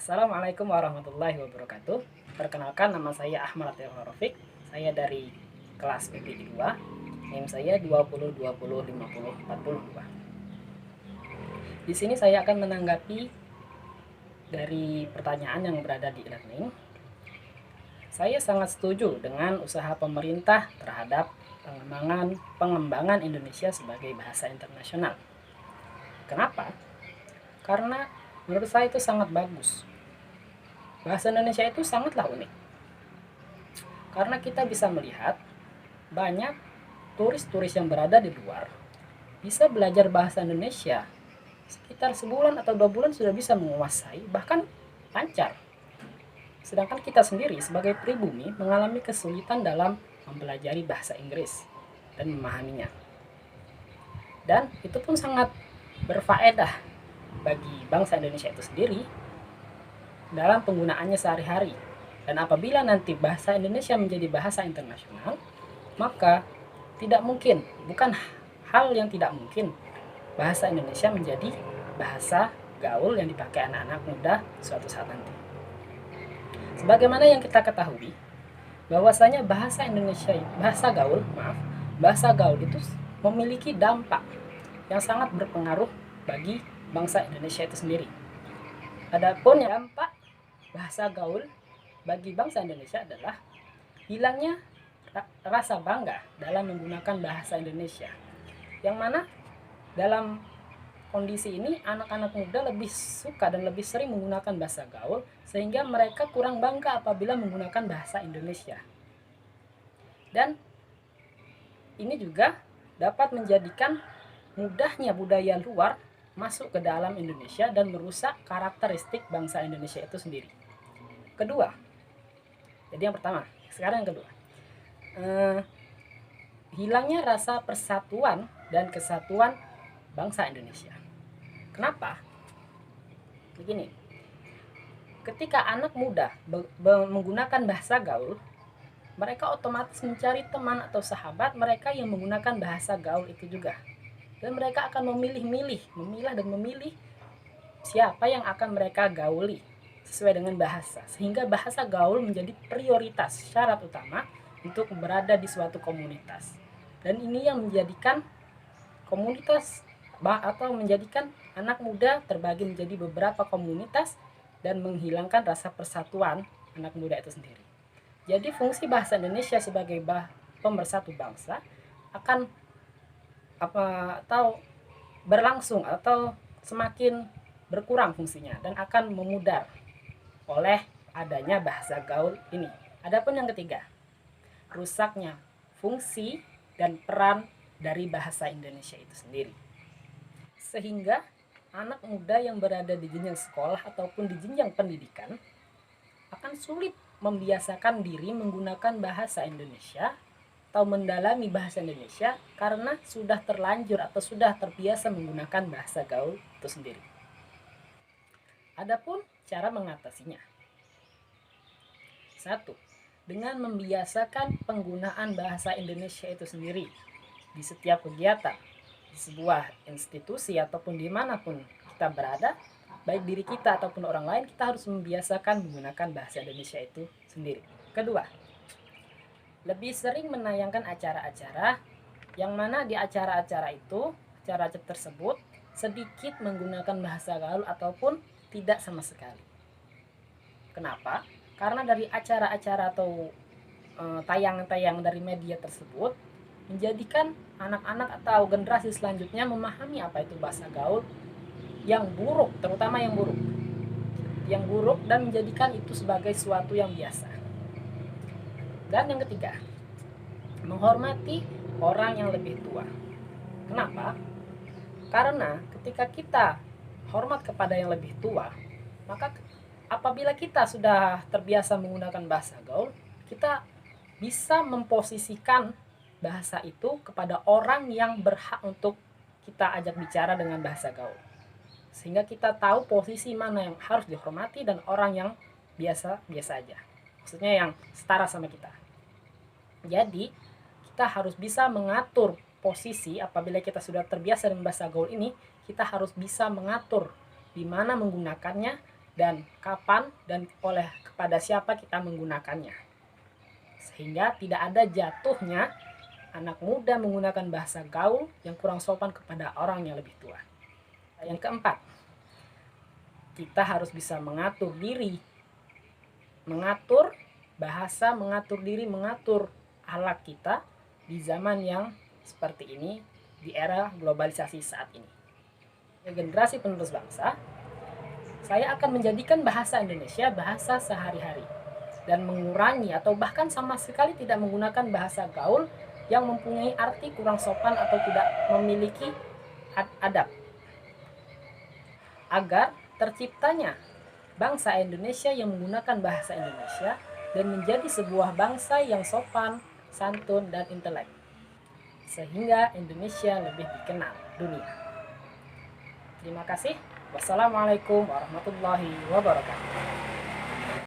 Assalamualaikum warahmatullahi wabarakatuh. Perkenalkan, nama saya Ahmad Atif Rafiq. Saya dari kelas PPG 2. NIM saya 20205042. Di sini saya akan menanggapi dari pertanyaan yang berada di e-learning. Saya sangat setuju dengan usaha pemerintah terhadap pengembangan Indonesia sebagai bahasa internasional. Kenapa? Karena menurut saya itu sangat bagus. Bahasa Indonesia itu sangatlah unik. Karena kita bisa melihat banyak turis-turis yang berada di luar bisa belajar bahasa Indonesia sekitar sebulan atau 2 bulan sudah bisa menguasai, bahkan lancar. Sedangkan kita sendiri sebagai pribumi mengalami kesulitan dalam mempelajari bahasa Inggris dan memahaminya. Dan itu pun sangat berfaedah bagi bangsa Indonesia itu sendiri dalam penggunaannya sehari-hari. Dan apabila nanti bahasa Indonesia menjadi bahasa internasional, maka bukan hal yang tidak mungkin bahasa Indonesia menjadi bahasa gaul yang dipakai anak-anak muda suatu saat nanti. Sebagaimana yang kita ketahui, bahwasanya bahasa gaul itu memiliki dampak yang sangat berpengaruh bagi bangsa Indonesia itu sendiri. Adapun dampak bahasa gaul bagi bangsa Indonesia adalah hilangnya rasa bangga dalam menggunakan bahasa Indonesia. Yang mana dalam kondisi ini anak-anak muda lebih suka dan lebih sering menggunakan bahasa gaul, sehingga mereka kurang bangga apabila menggunakan bahasa Indonesia. Dan ini juga dapat menjadikan mudahnya budaya luar masuk ke dalam Indonesia dan merusak karakteristik bangsa Indonesia itu sendiri. Kedua, jadi yang pertama, sekarang yang kedua, hilangnya rasa persatuan dan kesatuan bangsa Indonesia. Kenapa? Begini, ketika anak muda menggunakan bahasa gaul, mereka otomatis mencari teman atau sahabat mereka yang menggunakan bahasa gaul itu juga. Dan mereka akan memilah dan memilih siapa yang akan mereka gauli sesuai dengan bahasa, sehingga bahasa gaul menjadi prioritas syarat utama untuk berada di suatu komunitas. Dan ini yang menjadikan menjadikan anak muda terbagi menjadi beberapa komunitas dan menghilangkan rasa persatuan anak muda itu sendiri. Jadi fungsi bahasa Indonesia sebagai pemersatu bangsa akan berlangsung atau semakin berkurang fungsinya dan akan memudar oleh adanya bahasa gaul ini. Adapun yang ketiga, rusaknya fungsi dan peran dari bahasa Indonesia itu sendiri. Sehingga anak muda yang berada di jenjang sekolah ataupun di jenjang pendidikan akan sulit membiasakan diri menggunakan bahasa Indonesia atau mendalami bahasa Indonesia karena sudah terlanjur atau sudah terbiasa menggunakan bahasa gaul itu sendiri. Adapun cara mengatasinya. 1. Dengan membiasakan penggunaan bahasa Indonesia itu sendiri di setiap kegiatan, di sebuah institusi ataupun dimanapun kita berada, baik diri kita ataupun orang lain, kita harus membiasakan menggunakan bahasa Indonesia itu sendiri. Kedua, lebih sering menayangkan acara-acara yang mana di acara-acara tersebut sedikit menggunakan bahasa gaul ataupun tidak sama sekali. Kenapa? Karena dari acara-acara atau tayangan-tayangan dari media tersebut menjadikan anak-anak atau generasi selanjutnya memahami apa itu bahasa gaul yang buruk, terutama yang buruk dan menjadikan itu sebagai suatu yang biasa. Dan yang ketiga, menghormati orang yang lebih tua. Kenapa? Karena ketika kita hormat kepada yang lebih tua, maka apabila kita sudah terbiasa menggunakan bahasa gaul, kita bisa memposisikan bahasa itu kepada orang yang berhak untuk kita ajak bicara dengan bahasa gaul. Sehingga kita tahu posisi mana yang harus dihormati dan orang yang biasa-biasa aja. Maksudnya yang setara sama kita. Jadi, kita harus bisa mengatur posisi apabila kita sudah terbiasa dengan bahasa gaul ini, kita harus bisa mengatur di mana menggunakannya dan kapan dan oleh kepada siapa kita menggunakannya. Sehingga tidak ada jatuhnya anak muda menggunakan bahasa gaul yang kurang sopan kepada orang yang lebih tua. Yang keempat, kita harus bisa mengatur diri, mengatur bahasa, mengatur diri, mengatur akhlak kita di zaman yang seperti ini, di era globalisasi saat ini. Generasi penerus bangsa, saya akan menjadikan bahasa Indonesia bahasa sehari-hari dan mengurangi atau bahkan sama sekali tidak menggunakan bahasa gaul yang mempunyai arti kurang sopan atau tidak memiliki adab, agar terciptanya bangsa Indonesia yang menggunakan bahasa Indonesia dan menjadi sebuah bangsa yang sopan, santun, dan intelek, sehingga Indonesia lebih dikenal dunia. Terima kasih. Wassalamualaikum warahmatullahi wabarakatuh.